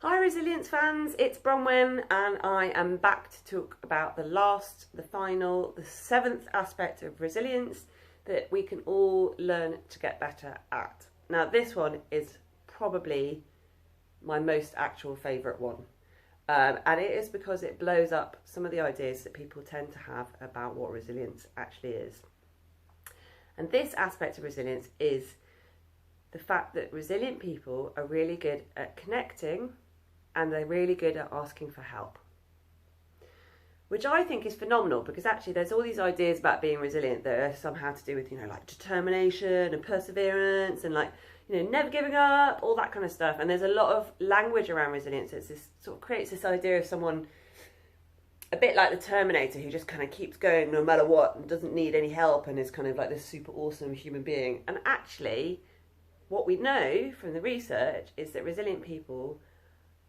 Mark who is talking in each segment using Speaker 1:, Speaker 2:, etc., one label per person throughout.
Speaker 1: Hi Resilience fans, it's Bronwyn and I am back to talk about the final, the seventh aspect of resilience that we can all learn to get better at. Now this one is probably my most actual favourite one, and it is because it blows up some of the ideas that people tend to have about what resilience actually is. And this aspect of resilience is the fact that resilient people are really good at connecting and they're really good at asking for help. Which I think is phenomenal, because actually there's all these ideas about being resilient that are somehow to do with, like determination and perseverance and never giving up, all that kind of stuff. And there's a lot of language around resilience. It's this sort of creates this idea of someone a bit like the Terminator, who just kind of keeps going no matter what and doesn't need any help and is kind of like this super awesome human being. And actually, what we know from the research is that resilient people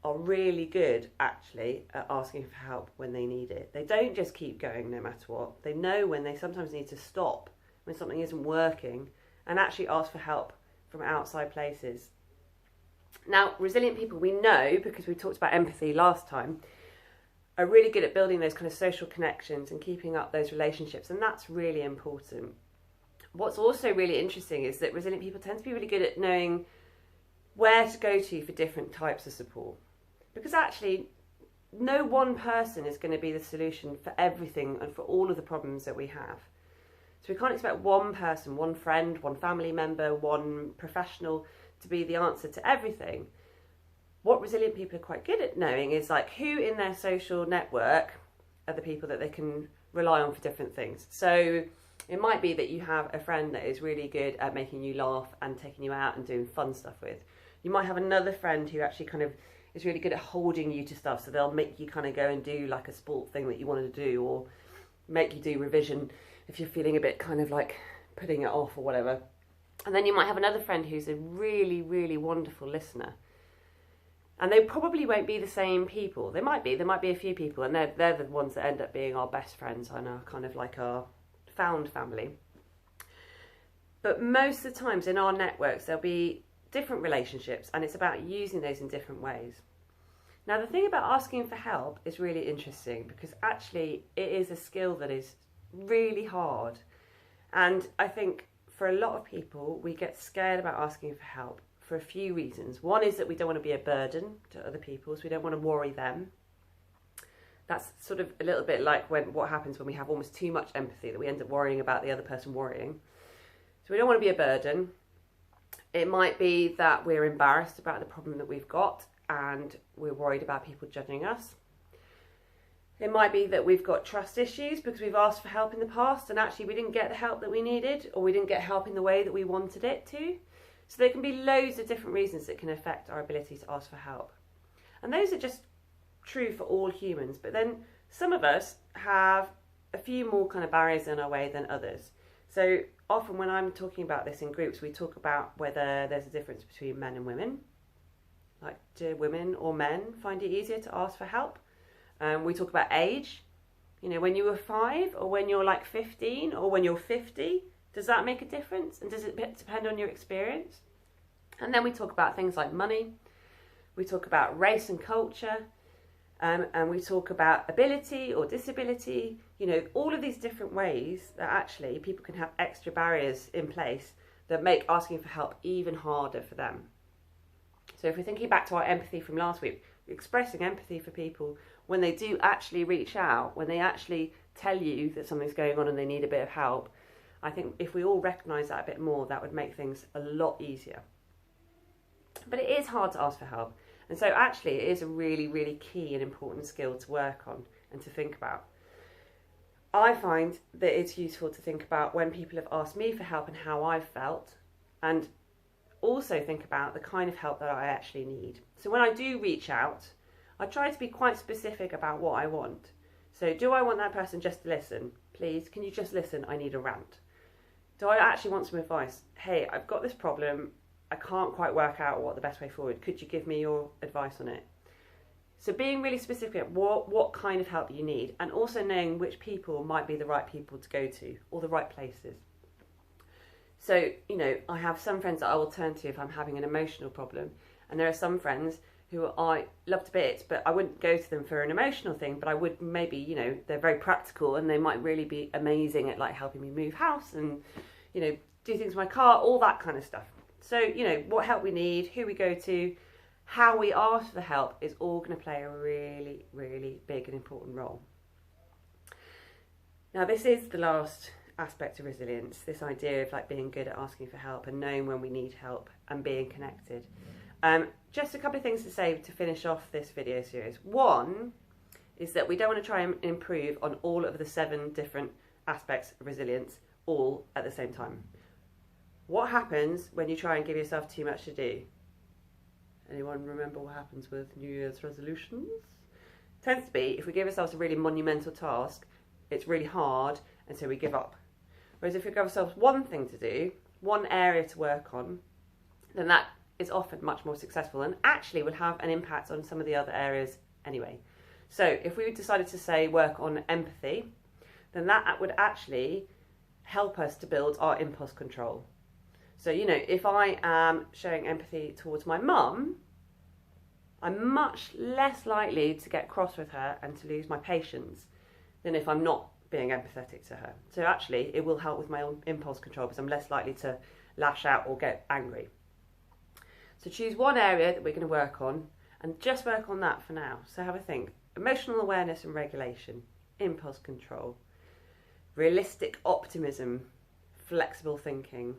Speaker 1: are really good actually at asking for help when they need it. They don't just keep going no matter what. They know when they sometimes need to stop, when something isn't working, and actually ask for help from outside places. Now, resilient people, we know, because we talked about empathy last time, are really good at building those kind of social connections and keeping up those relationships, and that's really important. What's also really interesting is that resilient people tend to be really good at knowing where to go to for different types of support. Because actually, no one person is going to be the solution for everything and for all of the problems that we have. So we can't expect one person, one friend, one family member, one professional to be the answer to everything. What resilient people are quite good at knowing is who in their social network are the people that they can rely on for different things. So it might be that you have a friend that is really good at making you laugh and taking you out and doing fun stuff with. You might have another friend who actually kind of is really good at holding you to stuff, so they'll make you kind of go and do like a sport thing that you wanted to do, or make you do revision if you're feeling a bit kind of like putting it off or whatever. And then you might have another friend who's a really, really wonderful listener. And they probably won't be the same people. There might be a few people, and they're the ones that end up being our best friends and are kind of like our found family. But most of the times in our networks, there'll be different relationships, and it's about using those in different ways. Now, the thing about asking for help is really interesting, because actually it is a skill that is really hard. And I think for a lot of people, we get scared about asking for help for a few reasons. One is that we don't want to be a burden to other people, so we don't want to worry them. That's sort of a little bit like what happens when we have almost too much empathy, that we end up worrying about the other person worrying. So we don't want to be a burden. It might be that we're embarrassed about the problem that we've got and we're worried about people judging us. It might be that we've got trust issues because we've asked for help in the past and actually we didn't get the help that we needed, or we didn't get help in the way that we wanted it to. So there can be loads of different reasons that can affect our ability to ask for help. And those are just true for all humans. But then some of us have a few more kind of barriers in our way than others. So often when I'm talking about this in groups, we talk about whether there's a difference between men and women. Like, do women or men find it easier to ask for help? We talk about age. When you were 5, or when you're like 15, or when you're 50, does that make a difference? And does it depend on your experience? And then we talk about things like money. We talk about race and culture. And we talk about ability or disability, all of these different ways that actually people can have extra barriers in place that make asking for help even harder for them. So if we're thinking back to our empathy from last week, expressing empathy for people when they do actually reach out, when they actually tell you that something's going on and they need a bit of help, I think if we all recognise that a bit more, that would make things a lot easier. But it is hard to ask for help. And so actually it is a really, really key and important skill to work on and to think about. I find that it's useful to think about when people have asked me for help and how I've felt, and also think about the kind of help that I actually need. So when I do reach out, I try to be quite specific about what I want. So do I want that person just to listen? Please, can you just listen? I need a rant. Do I actually want some advice? Hey, I've got this problem. I can't quite work out what the best way forward. Could you give me your advice on it? So being really specific at what kind of help you need, and also knowing which people might be the right people to go to, or the right places. So, I have some friends that I will turn to if I'm having an emotional problem, and there are some friends who I love to bits, but I wouldn't go to them for an emotional thing, but I would maybe, you know, they're very practical and they might really be amazing at like helping me move house and, you know, do things with my car, all that kind of stuff. So, you know, what help we need, who we go to, how we ask for help is all going to play a really, really big and important role. Now, this is the last aspect of resilience, this idea of like being good at asking for help and knowing when we need help and being connected. Just a couple of things to say to finish off this video series. One is that we don't want to try and improve on all of the 7 different aspects of resilience all at the same time. What happens when you try and give yourself too much to do? Anyone remember what happens with New Year's resolutions? It tends to be if we give ourselves a really monumental task, it's really hard, and so we give up. Whereas if we give ourselves one thing to do, one area to work on, then that is often much more successful and actually will have an impact on some of the other areas anyway. So if we decided to say work on empathy, then that would actually help us to build our impulse control. So, you know, if I am showing empathy towards my mum, I'm much less likely to get cross with her and to lose my patience than if I'm not being empathetic to her. So actually it will help with my own impulse control because I'm less likely to lash out or get angry. So choose one area that we're going to work on and just work on that for now. So have a think. Emotional awareness and regulation, impulse control, realistic optimism, flexible thinking.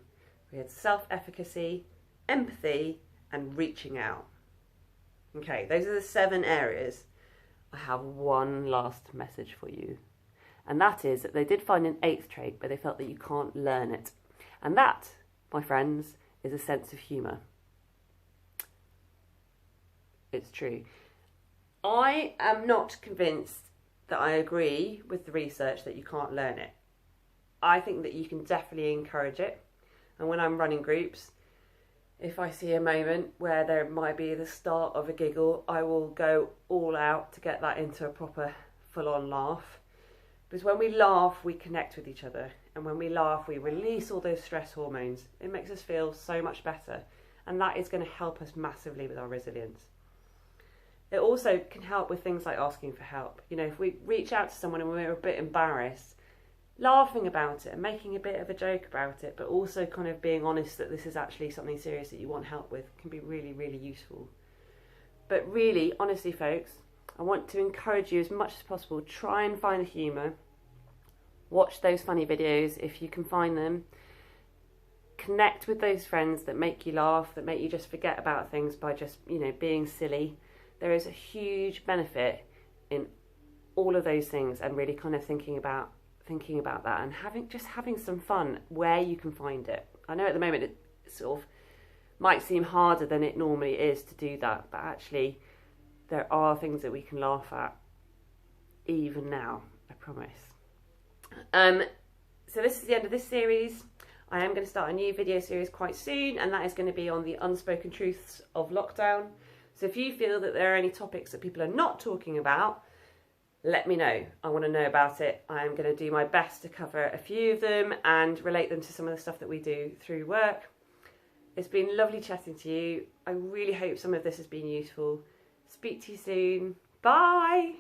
Speaker 1: We had self-efficacy, empathy, and reaching out. Okay, those are the 7 areas. I have one last message for you. And that is that they did find an 8th trait, but they felt that you can't learn it. And that, my friends, is a sense of humour. It's true. I am not convinced that I agree with the research that you can't learn it. I think that you can definitely encourage it. And when I'm running groups, if I see a moment where there might be the start of a giggle, I will go all out to get that into a proper full-on laugh. Because when we laugh, we connect with each other. And when we laugh, we release all those stress hormones. It makes us feel so much better. And that is going to help us massively with our resilience. It also can help with things like asking for help. You know, if we reach out to someone and we're a bit embarrassed, laughing about it and making a bit of a joke about it, but also kind of being honest that this is actually something serious that you want help with can be really, really useful. But really, honestly, folks, I want to encourage you as much as possible, try and find the humour. Watch those funny videos if you can find them. Connect with those friends that make you laugh, that make you just forget about things by just, you know, being silly. There is a huge benefit in all of those things and really kind of thinking about that and having some fun where you can find it. I know at the moment it sort of might seem harder than it normally is to do that, but actually there are things that we can laugh at even now, I promise. So this is the end of this series. I am going to start a new video series quite soon, and that is going to be on the unspoken truths of lockdown. So if you feel that there are any topics that people are not talking about, let me know. I want to know about it. I am going to do my best to cover a few of them and relate them to some of the stuff that we do through work. It's been lovely chatting to you. I really hope some of this has been useful. Speak to you soon. Bye!